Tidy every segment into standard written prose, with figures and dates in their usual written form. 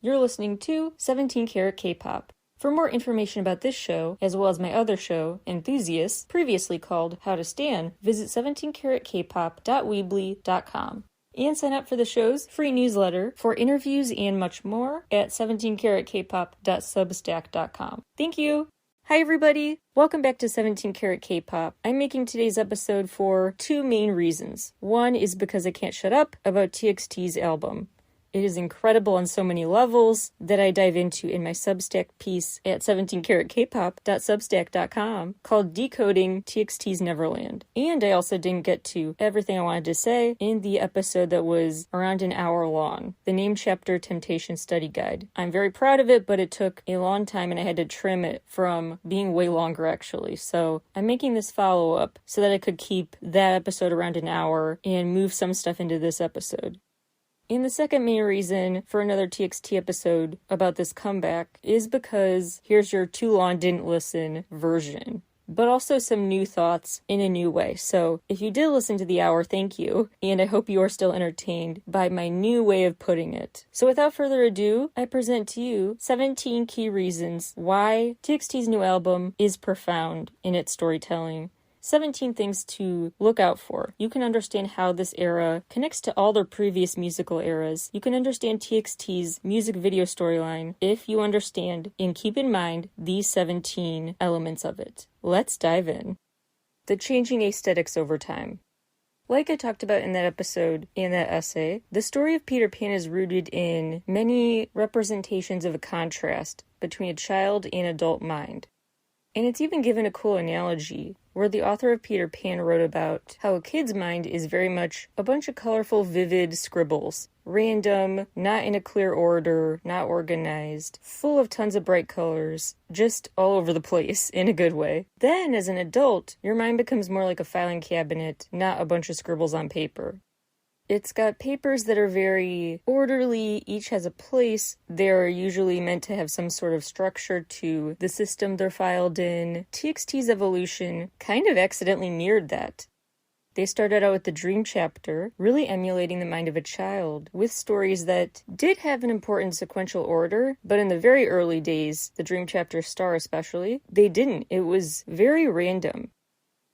You're listening to 17 Carat K-Pop. For more information about this show, as well as my other show, Enthusiasts, previously called How to Stan, visit 17caratkpop.weebly.com. And sign up for the show's free newsletter for interviews and much more at 17caratkpop.substack.com. Thank you! Hi everybody! Welcome back to 17 Carat K-Pop. I'm making today's episode for two main reasons. One is because I can't shut up about TXT's album. It is incredible on so many levels that I dive into in my Substack piece at 17caratkpop.substack.com called Decoding TXT's Neverland. And I also didn't get to everything I wanted to say in the episode that was around an hour long, the Name Chapter Temptation Study Guide. I'm very proud of it, but it took a long time and I had to trim it from being way longer actually. So I'm making this follow-up so that I could keep that episode around an hour and move some stuff into this episode. And the second main reason for another TXT episode about this comeback is because here's your too long didn't listen version, but also some new thoughts in a new way. So if you did listen to the hour, thank you, and I hope you are still entertained by my new way of putting it. So without further ado, I present to you 17 key reasons why TXT's new album is profound in its storytelling. 17 things to look out for. You can understand how this era connects to all their previous musical eras. You can understand TXT's music video storyline if you understand and keep in mind these 17 elements of it. Let's dive in. The changing aesthetics over time. Like I talked about in that episode and that essay, the story of Peter Pan is rooted in many representations of a contrast between a child and adult mind. And it's even given a cool analogy, where the author of Peter Pan wrote about how a kid's mind is very much a bunch of colorful, vivid scribbles. Random, not in a clear order, not organized, full of tons of bright colors, just all over the place, in a good way. Then, as an adult, your mind becomes more like a filing cabinet, not a bunch of scribbles on paper. It's got papers that are very orderly, each has a place. They're usually meant to have some sort of structure to the system they're filed in. TXT's evolution kind of accidentally mirrored that. They started out with the Dream Chapter, really emulating the mind of a child, with stories that did have an important sequential order, but in the very early days, the Dream Chapter Star especially, they didn't. It was very random.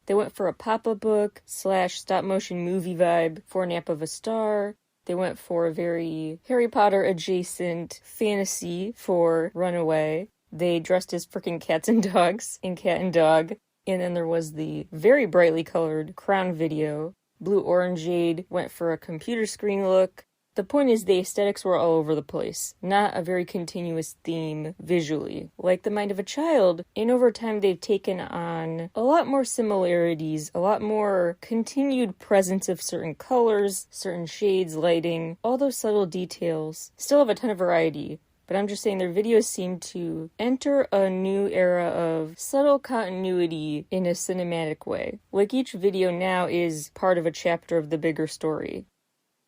They went for a pop-up book / stop-motion movie vibe for Nap of a Star. They went for a very Harry Potter-adjacent fantasy for Runaway. They dressed as freaking cats and dogs in Cat and Dog. And then there was the very brightly colored Crown video. Blue Orangeade went for a computer screen look. The point is the aesthetics were all over the place, not a very continuous theme visually, like the mind of a child, and over time they've taken on a lot more similarities, a lot more continued presence of certain colors, certain shades, lighting, all those subtle details. Still have a ton of variety, but I'm just saying their videos seem to enter a new era of subtle continuity in a cinematic way, like each video now is part of a chapter of the bigger story.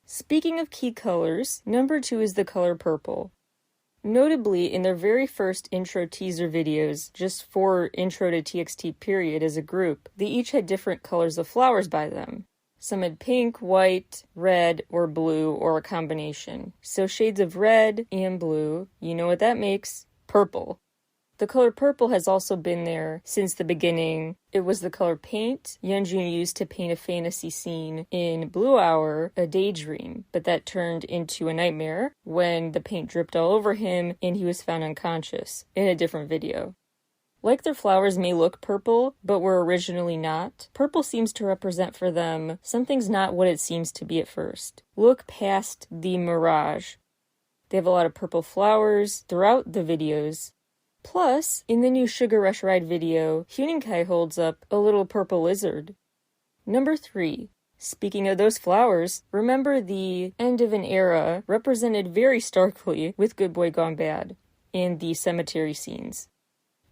Speaking of key colors, number 2 is the color purple. Notably, in their very first intro teaser videos, just for Intro to TXT period as a group, they each had different colors of flowers by them. Some had pink, white, red, or blue, or a combination. So shades of red and blue, you know what that makes? Purple. The color purple has also been there since the beginning. It was the color paint Yeonjun used to paint a fantasy scene in Blue Hour, a daydream, but that turned into a nightmare when the paint dripped all over him and he was found unconscious in a different video. Like their flowers may look purple, but were originally not, purple seems to represent for them something's not what it seems to be at first. Look past the mirage. They have a lot of purple flowers throughout the videos. Plus, in the new Sugar Rush Ride video, Huening-kai holds up a little purple lizard. Number 3. Speaking of those flowers, remember the end of an era represented very starkly with Good Boy Gone Bad in the cemetery scenes.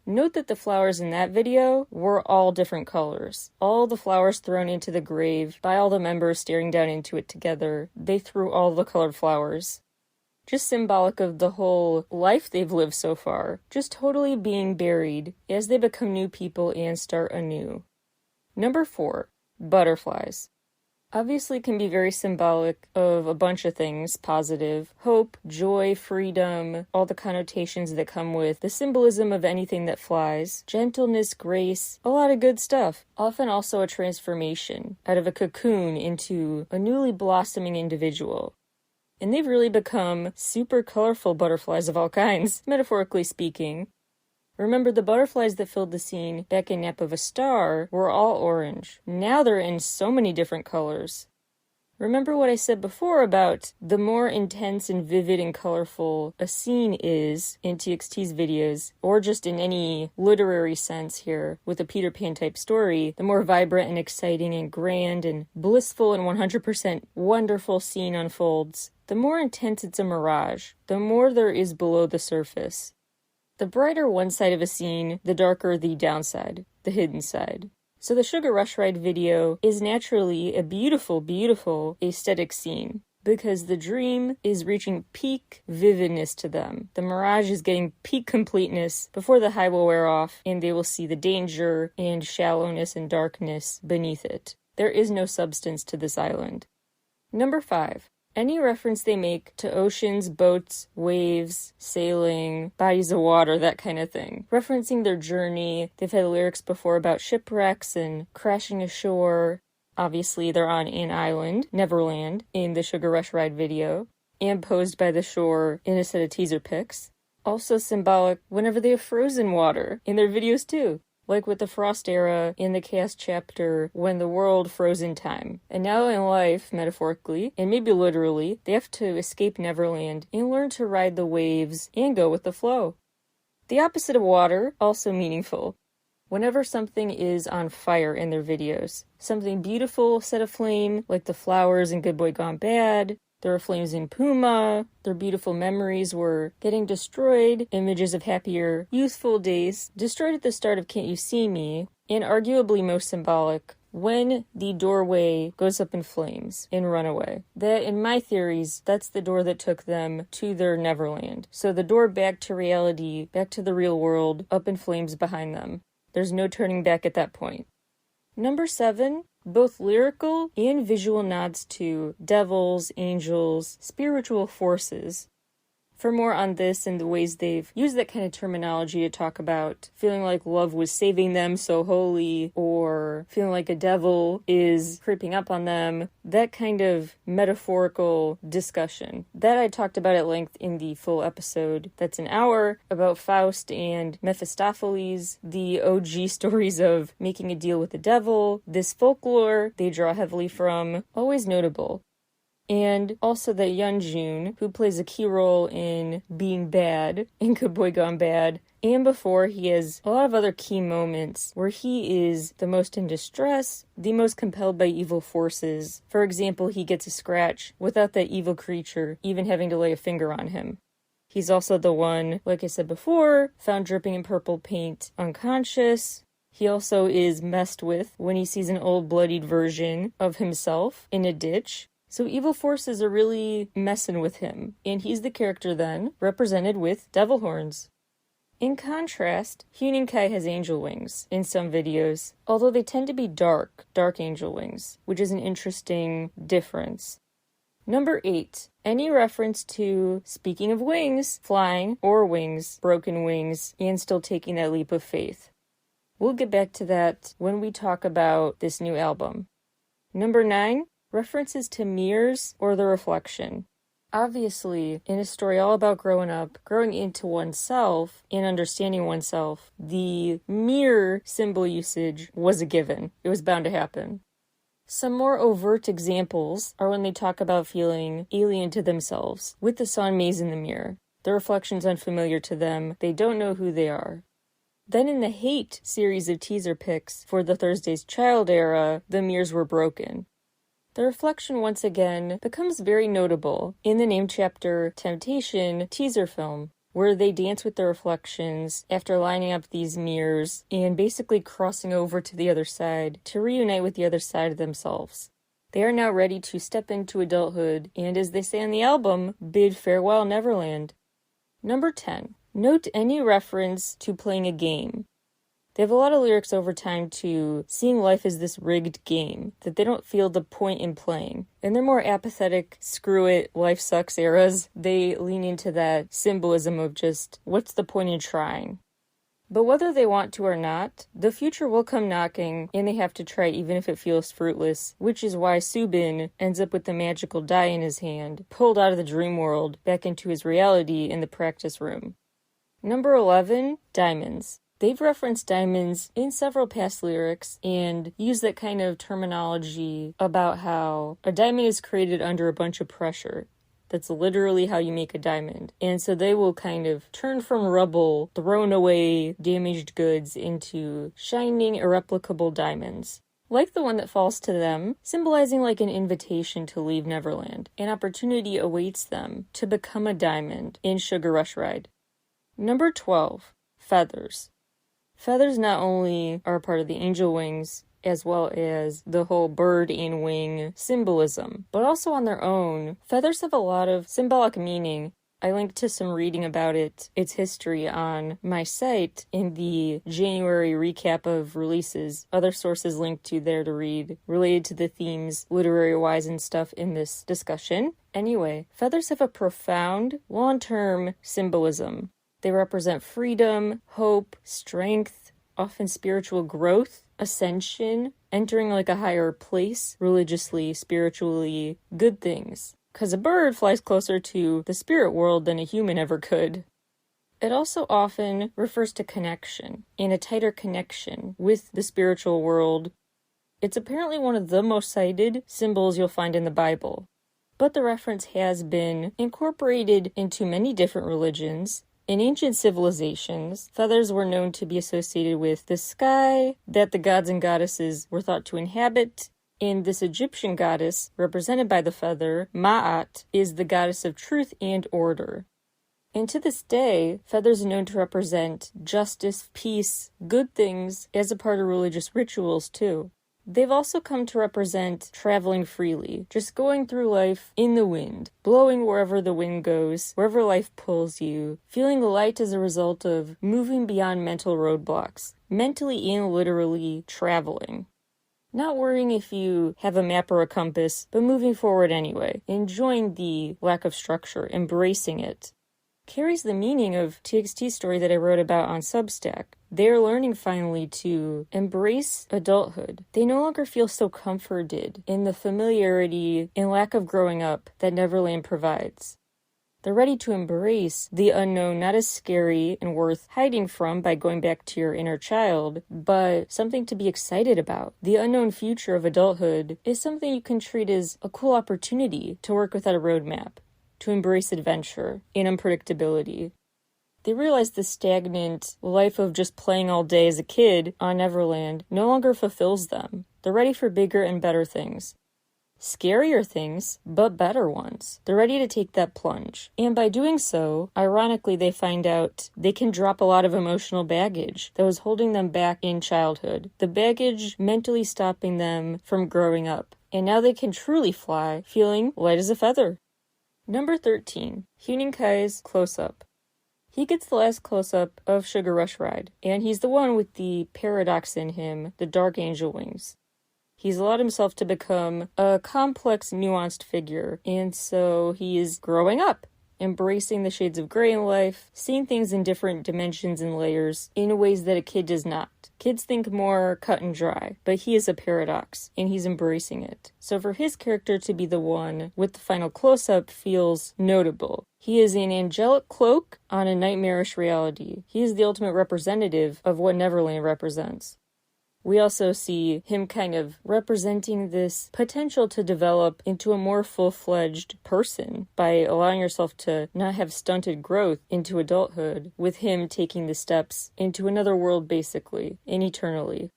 Note that the flowers in that video were all different colors. All the flowers thrown into the grave by all the members staring down into it together. They threw all the colored flowers. Just symbolic of the whole life they've lived so far, just totally being buried as they become new people and start anew. Number 4, butterflies. obviously can be very symbolic of a bunch of things positive: hope, joy, freedom, all the connotations that come with the symbolism of anything that flies, gentleness, grace, a lot of good stuff. Often also a transformation out of a cocoon into a newly blossoming individual. And they've really become super colorful butterflies of all kinds, metaphorically speaking. Remember, the butterflies that filled the scene back in Nap of a Star were all orange. Now they're in so many different colors. Remember what I said before about the more intense and vivid and colorful a scene is in TXT's videos, or just in any literary sense here with a Peter Pan type story, the more vibrant and exciting and grand and blissful and 100% wonderful scene unfolds, the more intense it's a mirage, the more there is below the surface. The brighter one side of a scene, the darker the downside, the hidden side. So the Sugar Rush Ride video is naturally a beautiful, beautiful aesthetic scene because the dream is reaching peak vividness to them. The mirage is getting peak completeness before the high will wear off and they will see the danger and shallowness and darkness beneath it. There is no substance to this island. Number 5. Any reference they make to oceans, boats, waves, sailing, bodies of water, that kind of thing. Referencing their journey. They've had lyrics before about shipwrecks and crashing ashore. Obviously, they're on an island, Neverland, in the Sugar Rush Ride video, and posed by the shore in a set of teaser pics. Also symbolic whenever they have frozen water in their videos too. Like with the Frost era in the Chaos chapter when the world froze in time. And now in life, metaphorically, and maybe literally, they have to escape Neverland and learn to ride the waves and go with the flow. The opposite of water, also meaningful. Whenever something is on fire in their videos, something beautiful set aflame, like the flowers in Good Boy Gone Bad, there are flames in Puma, their beautiful memories were getting destroyed, images of happier, youthful days, destroyed at the start of Can't You See Me, and arguably most symbolic, when the doorway goes up in flames in Runaway. That, in my theories, that's the door that took them to their Neverland. So the door back to reality, back to the real world, up in flames behind them. There's no turning back at that point. Number 7. Both lyrical and visual nods to devils, angels, spiritual forces. For more on this and the ways they've used that kind of terminology to talk about feeling like love was saving them so holy, or feeling like a devil is creeping up on them, that kind of metaphorical discussion. That I talked about at length in the full episode that's an hour about Faust and Mephistopheles, the OG stories of making a deal with the devil, this folklore they draw heavily from, always notable. And also that Yeonjun, who plays a key role in being bad in Good Boy Gone Bad, and before he has a lot of other key moments where he is the most in distress, the most compelled by evil forces. For example, he gets a scratch without that evil creature even having to lay a finger on him. He's also the one, like I said before, found dripping in purple paint, unconscious. He also is messed with when he sees an old bloodied version of himself in a ditch. So evil forces are really messing with him, and he's the character then, represented with devil horns. In contrast, Hyunin Kai has angel wings in some videos, although they tend to be dark angel wings, which is an interesting difference. Number 8. Any reference to, speaking of wings, flying, or wings, broken wings, and still taking that leap of faith. We'll get back to that when we talk about this new album. Number 9. References to mirrors or the reflection. Obviously, in a story all about growing up, growing into oneself, and understanding oneself, the mirror symbol usage was a given. It was bound to happen. Some more overt examples are when they talk about feeling alien to themselves, with the song Maze in the Mirror. The reflection's unfamiliar to them, they don't know who they are. Then in the Hate series of teaser pics for the Thursday's Child era, the mirrors were broken. The reflection once again becomes very notable in the named chapter Temptation teaser film, where they dance with their reflections after lining up these mirrors and basically crossing over to the other side to reunite with the other side of themselves. They are now ready to step into adulthood and, as they say on the album, bid farewell Neverland. Number 10. Note any reference to playing a game. They have a lot of lyrics over time to seeing life as this rigged game, that they don't feel the point in playing. In their more apathetic, screw it, life sucks eras, they lean into that symbolism of just, what's the point in trying? But whether they want to or not, the future will come knocking, and they have to try even if it feels fruitless, which is why Subin ends up with the magical die in his hand, pulled out of the dream world back into his reality in the practice room. Number 11, Diamonds. They've referenced diamonds in several past lyrics and use that kind of terminology about how a diamond is created under a bunch of pressure. That's literally how you make a diamond. And so they will kind of turn from rubble, thrown away, damaged goods into shining, irreplicable diamonds. Like the one that falls to them, symbolizing like an invitation to leave Neverland. An opportunity awaits them to become a diamond in Sugar Rush Ride. Number 12, Feathers. Feathers not only are a part of the angel wings, as well as the whole bird and wing symbolism, but also on their own, feathers have a lot of symbolic meaning. I linked to some reading about its history on my site in the January recap of releases. Other sources linked to there to read related to the themes literary-wise and stuff in this discussion. Anyway, feathers have a profound, long-term symbolism. They represent freedom, hope, strength, often spiritual growth, ascension, entering like a higher place, religiously, spiritually, good things. Because a bird flies closer to the spirit world than a human ever could. It also often refers to connection, and a tighter connection with the spiritual world. It's apparently one of the most cited symbols you'll find in the Bible. But the reference has been incorporated into many different religions. In ancient civilizations, feathers were known to be associated with the sky that the gods and goddesses were thought to inhabit, and this Egyptian goddess, represented by the feather, Ma'at, is the goddess of truth and order. And to this day, feathers are known to represent justice, peace, good things, as a part of religious rituals too. They've also come to represent traveling freely, just going through life in the wind, blowing wherever the wind goes, wherever life pulls you, feeling light as a result of moving beyond mental roadblocks, mentally and literally traveling. Not worrying if you have a map or a compass, but moving forward anyway, enjoying the lack of structure, embracing it. Carries the meaning of TXT's story that I wrote about on Substack. They're learning finally to embrace adulthood. They no longer feel so comforted in the familiarity and lack of growing up that Neverland provides. They're ready to embrace the unknown, not as scary and worth hiding from by going back to your inner child, but something to be excited about. The unknown future of adulthood is something you can treat as a cool opportunity to work without a roadmap, to embrace adventure and unpredictability. They realize the stagnant life of just playing all day as a kid on Neverland no longer fulfills them. They're ready for bigger and better things. Scarier things, but better ones. They're ready to take that plunge. And by doing so, ironically, they find out they can drop a lot of emotional baggage that was holding them back in childhood. The baggage mentally stopping them from growing up. And now they can truly fly, feeling light as a feather. Number 13, Huening-Kai's close-up. He gets the last close-up of Sugar Rush Ride, and he's the one with the paradox in him, the dark angel wings. He's allowed himself to become a complex, nuanced figure, and so he is growing up, embracing the shades of gray in life, seeing things in different dimensions and layers in ways that a kid does not. Kids think more cut and dry, but he is a paradox, and he's embracing it. So for his character to be the one with the final close-up feels notable. He is an angelic cloak on a nightmarish reality. He is the ultimate representative of what Neverland represents. We also see him kind of representing this potential to develop into a more full-fledged person by allowing yourself to not have stunted growth into adulthood, with him taking the steps into another world basically, and eternally.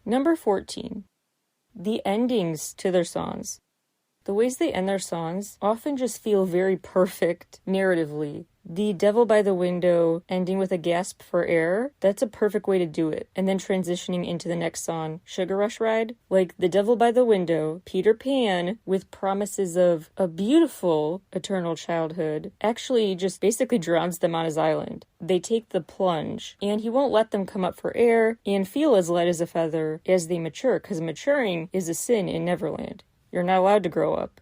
Number 14. The endings to their songs. The ways they end their songs often just feel very perfect narratively. The Devil by the Window ending with a gasp for air, that's a perfect way to do it. And then transitioning into the next song, Sugar Rush Ride. Like The Devil by the Window, Peter Pan, with promises of a beautiful eternal childhood, actually just basically drowns them on his island. They take the plunge, and he won't let them come up for air and feel as light as a feather as they mature, because maturing is a sin in Neverland. You're not allowed to grow up.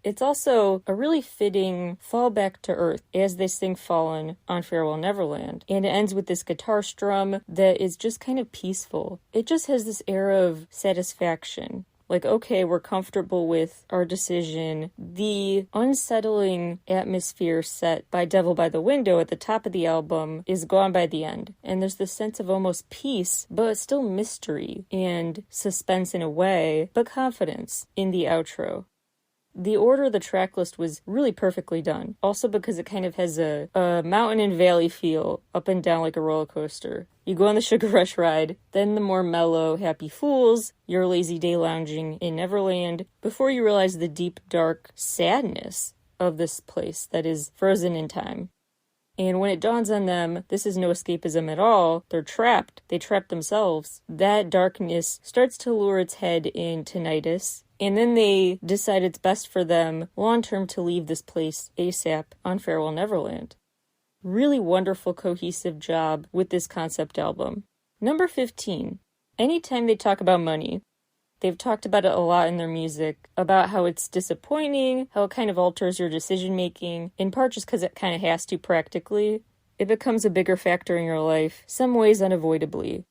It's also a really fitting fall back to earth as they sing Fallen on Farewell Neverland. And it ends with this guitar strum that is just kind of peaceful. It just has this air of satisfaction. Like, okay, we're comfortable with our decision. The unsettling atmosphere set by Devil by the Window at the top of the album is gone by the end. And there's this sense of almost peace, but still mystery and suspense in a way, but confidence in the outro. The order of the track list was really perfectly done. Also because it kind of has a mountain and valley feel, up and down like a roller coaster. You go on the Sugar Rush Ride, then the more mellow Happy Fools, your lazy day lounging in Neverland, before you realize the deep, dark sadness of this place that is frozen in time. And when it dawns on them, this is no escapism at all. They're trapped. They trap themselves. That darkness starts to lure its head in tinnitus. And then they decide it's best for them long-term to leave this place ASAP on Farewell Neverland. Really wonderful, cohesive job with this concept album. Number 15. Anytime they talk about money, they've talked about it a lot in their music, about how it's disappointing, how it kind of alters your decision-making, in part just because it kind of has to practically. It becomes a bigger factor in your life, some ways unavoidably.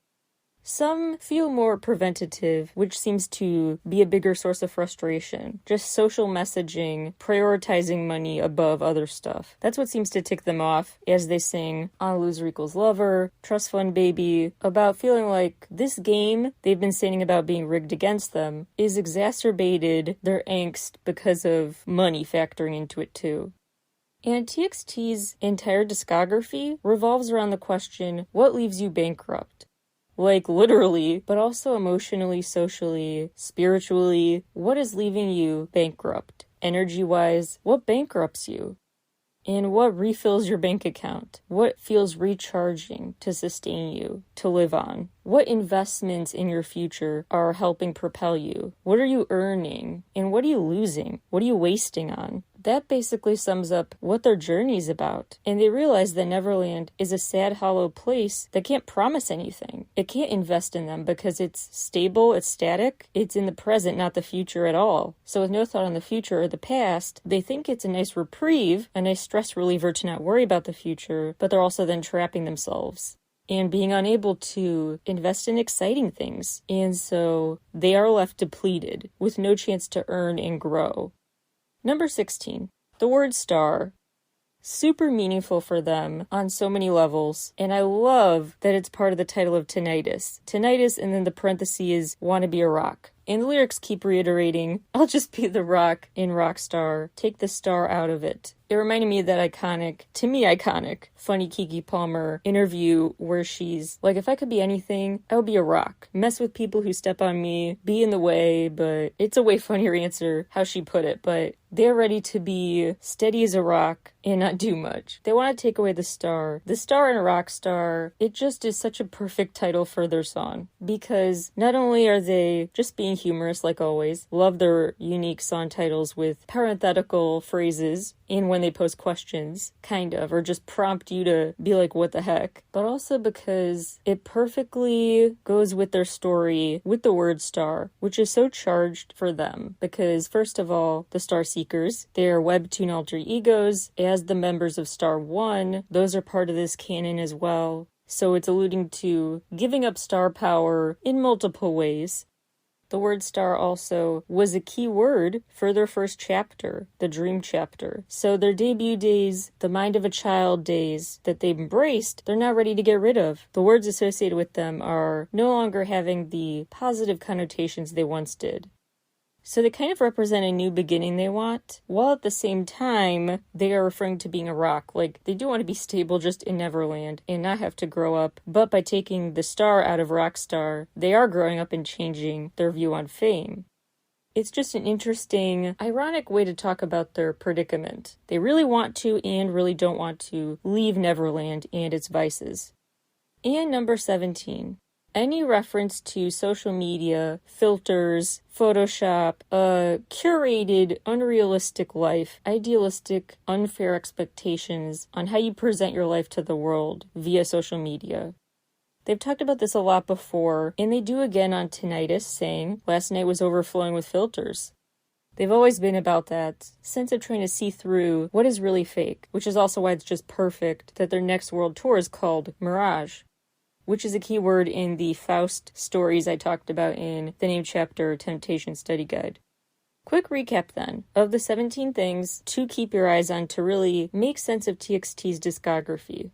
Some feel more preventative, which seems to be a bigger source of frustration. Just social messaging, prioritizing money above other stuff. That's what seems to tick them off as they sing On a Loser Equals Lover, Trust Fund Baby, about feeling like this game they've been saying about being rigged against them is exacerbated their angst because of money factoring into it too. And TXT's entire discography revolves around the question, what leaves you bankrupt? Like literally, but also emotionally, socially, spiritually. What is leaving you bankrupt? Energy-wise, what bankrupts you? And what refills your bank account? What feels recharging to sustain you, to live on? What investments in your future are helping propel you? What are you earning? And what are you losing? What are you wasting on? That basically sums up what their journey's about. And they realize that Neverland is a sad, hollow place that can't promise anything. It can't invest in them because it's stable, it's static, it's in the present, not the future at all. So with no thought on the future or the past, they think it's a nice reprieve, a nice stress reliever to not worry about the future, but they're also then trapping themselves and being unable to invest in exciting things. And so they are left depleted with no chance to earn and grow. Number 16, the word star. Super meaningful for them on so many levels, and I love that it's part of the title of Tinnitus. Tinnitus, and then the parentheses, wanna be a rock. And the lyrics keep reiterating, I'll just be the rock in Rockstar, take the star out of it. It reminded me of that iconic, to me iconic, funny Keke Palmer interview where she's like, if I could be anything, I would be a rock. Mess with people who step on me, be in the way, but it's a way funnier answer how she put it, but they're ready to be steady as a rock and not do much. They want to take away the star. The star in a rock star, it just is such a perfect title for their song because not only are they just being humorous like always, love their unique song titles with parenthetical phrases and when they pose questions, kind of, or just prompt you to be like, what the heck? But also because it perfectly goes with their story with the word star, which is so charged for them. Because first of all, the Star Seekers, they are webtoon alter egos as the members of Star One. Those are part of this canon as well. So it's alluding to giving up star power in multiple ways. The word star also was a key word for their first chapter, the dream chapter. So their debut days, the mind of a child days that they've embraced, they're now ready to get rid of. The words associated with them are no longer having the positive connotations they once did. So they kind of represent a new beginning they want, while at the same time, they are referring to being a rock. Like, they do want to be stable just in Neverland and not have to grow up, but by taking the star out of Rockstar, they are growing up and changing their view on fame. It's just an interesting, ironic way to talk about their predicament. They really want to and really don't want to leave Neverland and its vices. And number 17. Any reference to social media, filters, Photoshop, a curated, unrealistic life, idealistic, unfair expectations on how you present your life to the world via social media. They've talked about this a lot before, and they do again on Tinnitus, saying, last night was overflowing with filters. They've always been about that sense of trying to see through what is really fake, which is also why it's just perfect that their next world tour is called Mirage, which is a key word in the Faust stories I talked about in the name chapter Temptation Study Guide. Quick recap then of the 17 things to keep your eyes on to really make sense of TXT's discography.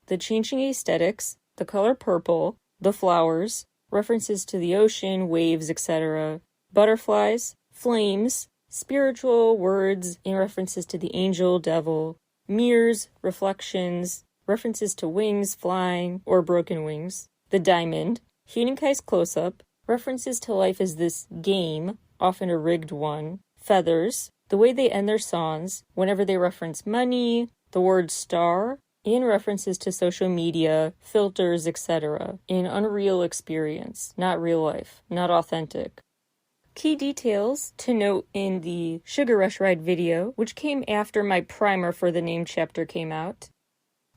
The changing aesthetics, the color purple, the flowers, references to the ocean, waves, etc., butterflies, flames, spiritual words and references to the angel, devil, mirrors, reflections, references to wings, flying, or broken wings, the diamond, Huening-Kai's close-up, references to life as this game, often a rigged one, feathers, the way they end their songs, whenever they reference money, the word star, and references to social media, filters, etc. An unreal experience, not real life, not authentic. Key details to note in the Sugar Rush Ride video, which came after my primer for the name chapter came out.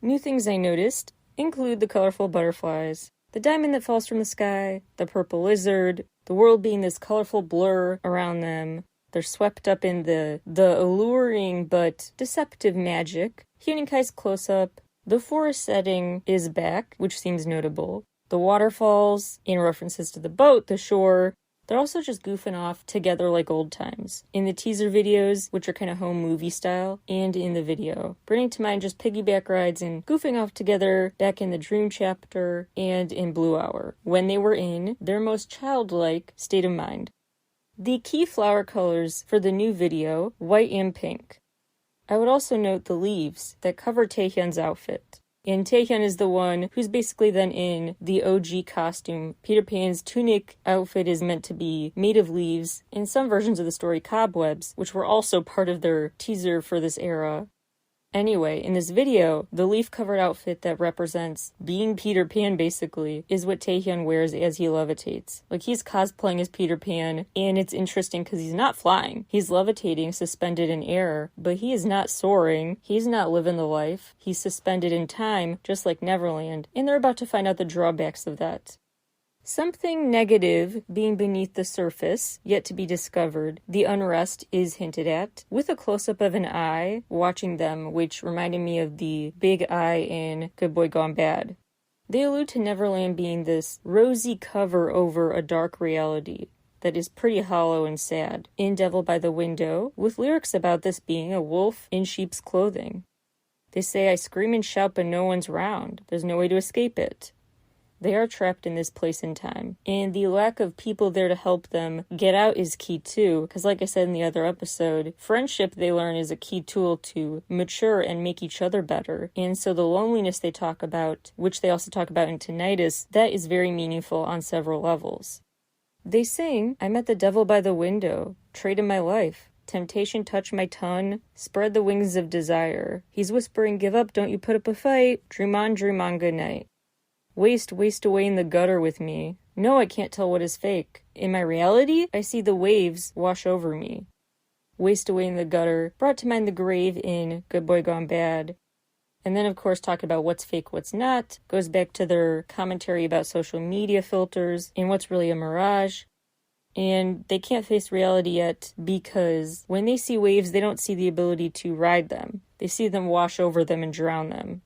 New things I noticed include the colorful butterflies, the diamond that falls from the sky, the purple lizard, the world being this colorful blur around them. They're swept up in the alluring but deceptive magic. Huening-Kai's close-up. The forest setting is back, which seems notable. The waterfalls, in references to the boat, the shore. They're also just goofing off together like old times. In the teaser videos, which are kind of home movie style, and in the video. Bringing to mind just piggyback rides and goofing off together back in the Dream chapter and in Blue Hour, when they were in their most childlike state of mind. The key flower colors for the new video, white and pink. I would also note the leaves that cover Taehyun's outfit. And Taehyun is the one who's basically then in the OG costume. Peter Pan's tunic outfit is meant to be made of leaves, in some versions of the story cobwebs, which were also part of their teaser for this era. Anyway, in this video, the leaf-covered outfit that represents being Peter Pan, basically, is what Taehyun wears as he levitates. Like, he's cosplaying as Peter Pan, and it's interesting because he's not flying. He's levitating, suspended in air, but he is not soaring. He's not living the life. He's suspended in time, just like Neverland, and they're about to find out the drawbacks of that. Something negative being beneath the surface, yet to be discovered. The unrest is hinted at, with a close-up of an eye watching them, which reminded me of the big eye in Good Boy Gone Bad. They allude to Neverland being this rosy cover over a dark reality that is pretty hollow and sad. In Devil by the Window, with lyrics about this being a wolf in sheep's clothing. They say, I scream and shout, but no one's round. There's no way to escape it. They are trapped in this place in time, and the lack of people there to help them get out is key too, because like I said in the other episode, friendship, they learn, is a key tool to mature and make each other better. And so the loneliness they talk about, which they also talk about in Tinnitus, that is very meaningful on several levels. They sing, I met the devil by the window, traded my life. Temptation touched my tongue, spread the wings of desire. He's whispering, give up, don't you put up a fight. Dream on, good night. Waste away in the gutter with me. No, I can't tell what is fake. In my reality, I see the waves wash over me. Waste away in the gutter, brought to mind the grave in Good Boy Gone Bad. And then, of course, talk about what's fake, what's not. Goes back to their commentary about social media filters and what's really a mirage. And they can't face reality yet because when they see waves, they don't see the ability to ride them. They see them wash over them and drown them.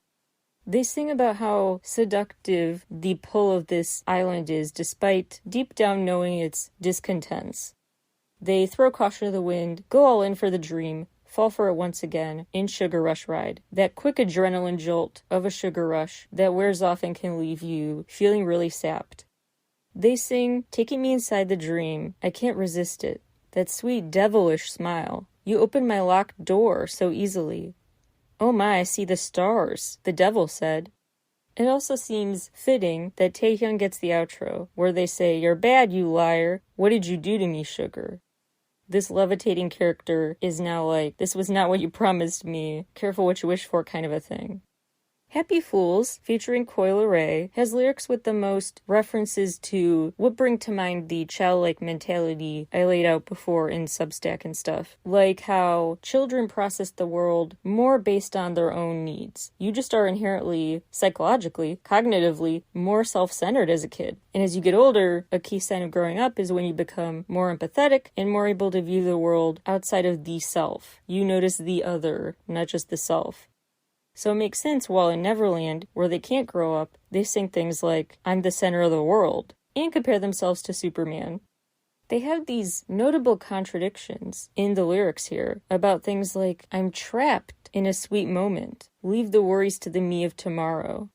They sing about how seductive the pull of this island is, despite deep down knowing its discontents. They throw caution to the wind, go all in for the dream, fall for it once again, in Sugar Rush Ride. That quick adrenaline jolt of a sugar rush that wears off and can leave you feeling really sapped. They sing, taking me inside the dream, I can't resist it. That sweet devilish smile. You opened my locked door so easily. Oh my, I see the stars, the devil said. It also seems fitting that Taehyun gets the outro, where they say, you're bad, you liar. What did you do to me, sugar? This levitating character is now like, this was not what you promised me, careful what you wish for kind of a thing. Happy Fools, featuring Coi Leray, has lyrics with the most references to what bring to mind the childlike mentality I laid out before in Substack and stuff. Like how children process the world more based on their own needs. You just are inherently, psychologically, cognitively, more self-centered as a kid. And as you get older, a key sign of growing up is when you become more empathetic and more able to view the world outside of the self. You notice the other, not just the self. So it makes sense while in Neverland, where they can't grow up, they sing things like, I'm the center of the world, and compare themselves to Superman. They have these notable contradictions in the lyrics here about things like, I'm trapped in a sweet moment, leave the worries to the me of tomorrow.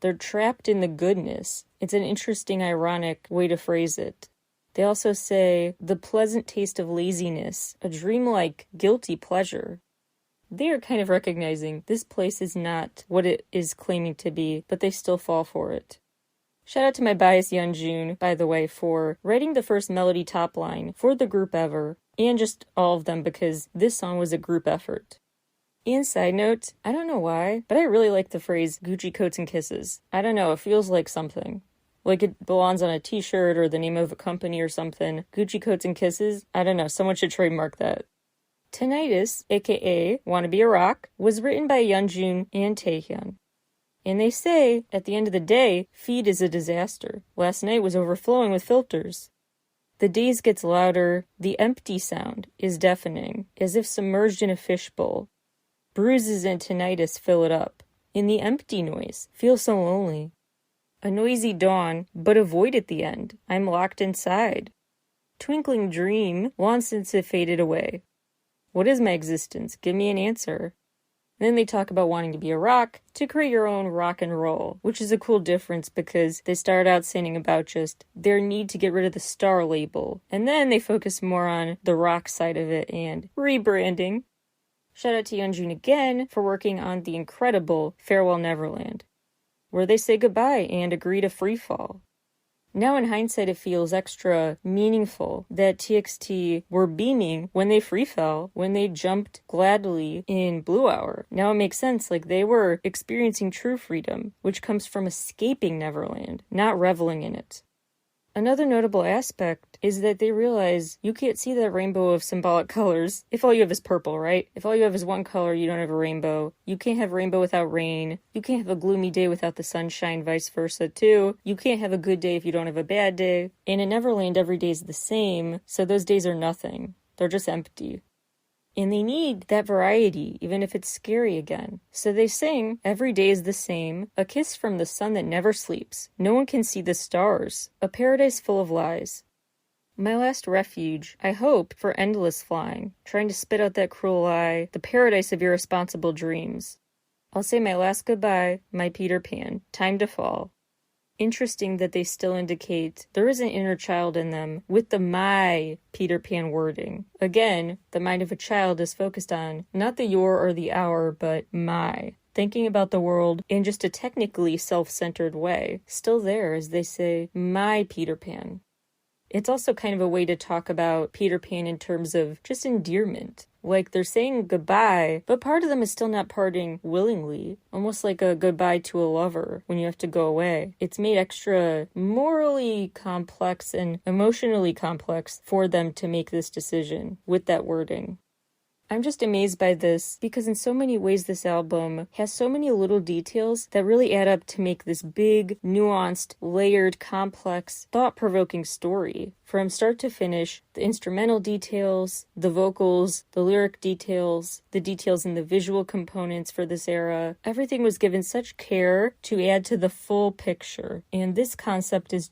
They're trapped in the goodness. It's an interesting, ironic way to phrase it. They also say, the pleasant taste of laziness, a dreamlike, guilty pleasure. They are kind of recognizing this place is not what it is claiming to be, but they still fall for it. Shout out to my bias Yeonjun, by the way, for writing the first melody top line for the group ever, and just all of them because this song was a group effort. And side note, I don't know why, but I really like the phrase Gucci coats and kisses. I don't know, it feels like something. Like it belongs on a t-shirt or the name of a company or something. Gucci coats and kisses? I don't know, someone should trademark that. Tinnitus, aka Wanna Be a Rock, was written by Yeonjun and Taehyun. And they say, at the end of the day, feed is a disaster. Last night was overflowing with filters. The daze gets louder, the empty sound is deafening, as if submerged in a fishbowl. Bruises and tinnitus fill it up. In the empty noise, feel so lonely. A noisy dawn, but a void at the end. I'm locked inside. Twinkling dream, long since it faded away. What is my existence? Give me an answer. Then they talk about wanting to be a rock, to create your own rock and roll, which is a cool difference because they start out singing about just their need to get rid of the star label, and then they focus more on the rock side of it and rebranding. Shout out to Yeonjun again for working on the incredible Farewell Neverland, where they say goodbye and agree to free fall. Now in hindsight, it feels extra meaningful that TXT were beaming when they free fell, when they jumped gladly in Blue Hour. Now it makes sense, like they were experiencing true freedom, which comes from escaping Neverland, not reveling in it. Another notable aspect is that they realize you can't see that rainbow of symbolic colors if all you have is purple, right? If all you have is one color, you don't have a rainbow. You can't have rainbow without rain. You can't have a gloomy day without the sunshine, vice versa too. You can't have a good day if you don't have a bad day. And in Neverland, every day is the same, so those days are nothing. They're just empty. And they need that variety, even if it's scary again. So they sing, every day is the same, a kiss from the sun that never sleeps. No one can see the stars, a paradise full of lies. My last refuge, I hope, for endless flying, trying to spit out that cruel lie, the paradise of irresponsible dreams. I'll say my last goodbye, my Peter Pan, time to fall. Interesting that they still indicate there is an inner child in them with the my Peter Pan wording. Again, the mind of a child is focused on not the your or the our, but my. Thinking about the world in just a technically self-centered way. Still there as they say, my Peter Pan. It's also kind of a way to talk about Peter Pan in terms of just endearment. Like they're saying goodbye, but part of them is still not parting willingly. Almost like a goodbye to a lover when you have to go away. It's made extra morally complex and emotionally complex for them to make this decision with that wording. I'm just amazed by this because in so many ways this album has so many little details that really add up to make this big, nuanced, layered, complex, thought-provoking story. From start to finish, the instrumental details, the vocals, the lyric details, the details in the visual components for this era, everything was given such care to add to the full picture. And this concept is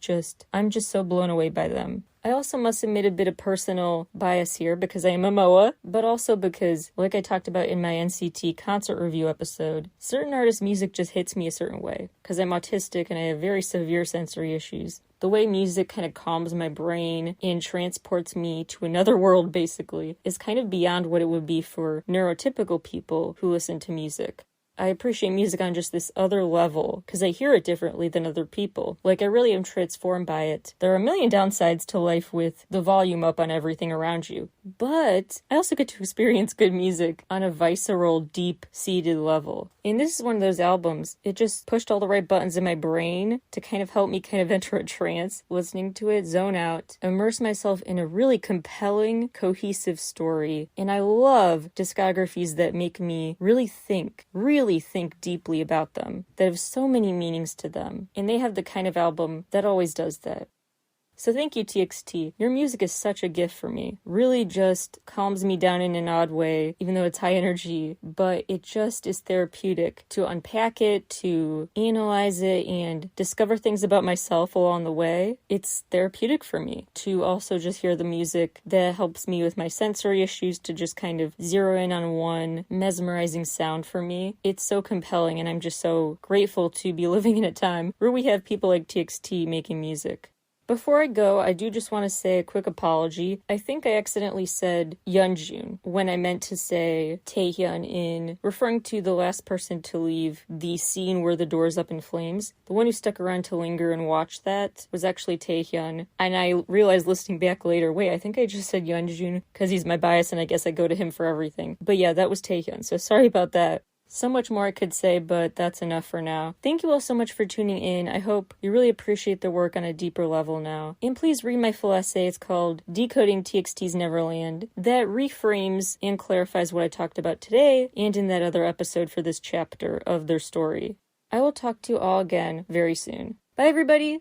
I'm just so blown away by them. I also must admit a bit of personal bias here because I am a MOA, but also because, like I talked about in my NCT concert review episode, certain artists' music just hits me a certain way because I'm autistic and I have very severe sensory issues. The way music kind of calms my brain and transports me to another world, basically, is kind of beyond what it would be for neurotypical people who listen to music. I appreciate music on just this other level because I hear it differently than other people. Like, I really am transformed by it. There are a million downsides to life with the volume up on everything around you, but I also get to experience good music on a visceral, deep-seated level. And this is one of those albums. It just pushed all the right buttons in my brain to kind of help me kind of enter a trance, listening to it, zone out, immerse myself in a really compelling, cohesive story. And I love discographies that make me really think deeply about them, that have so many meanings to them. And they have the kind of album that always does that. So thank you, TXT. Your music is such a gift for me. Really just calms me down in an odd way, even though it's high energy, but it just is therapeutic to unpack it, to analyze it, and discover things about myself along the way. It's therapeutic for me to also just hear the music that helps me with my sensory issues, to just kind of zero in on one mesmerizing sound for me. It's so compelling, and I'm just so grateful to be living in a time where we have people like TXT making music. Before I go, I do just want to say a quick apology. I think I accidentally said Yeonjun when I meant to say Taehyun in referring to the last person to leave the scene where the door's up in flames. The one who stuck around to linger and watch that was actually Taehyun. And I realized listening back later, wait, I think I just said Yeonjun because he's my bias and I guess I go to him for everything. But yeah, that was Taehyun, so sorry about that. So much more I could say, but that's enough for now. Thank you all so much for tuning in. I hope you really appreciate the work on a deeper level now. And please read my full essay. It's called Decoding TXT's Neverland. That reframes and clarifies what I talked about today and in that other episode for this chapter of their story. I will talk to you all again very soon. Bye, everybody!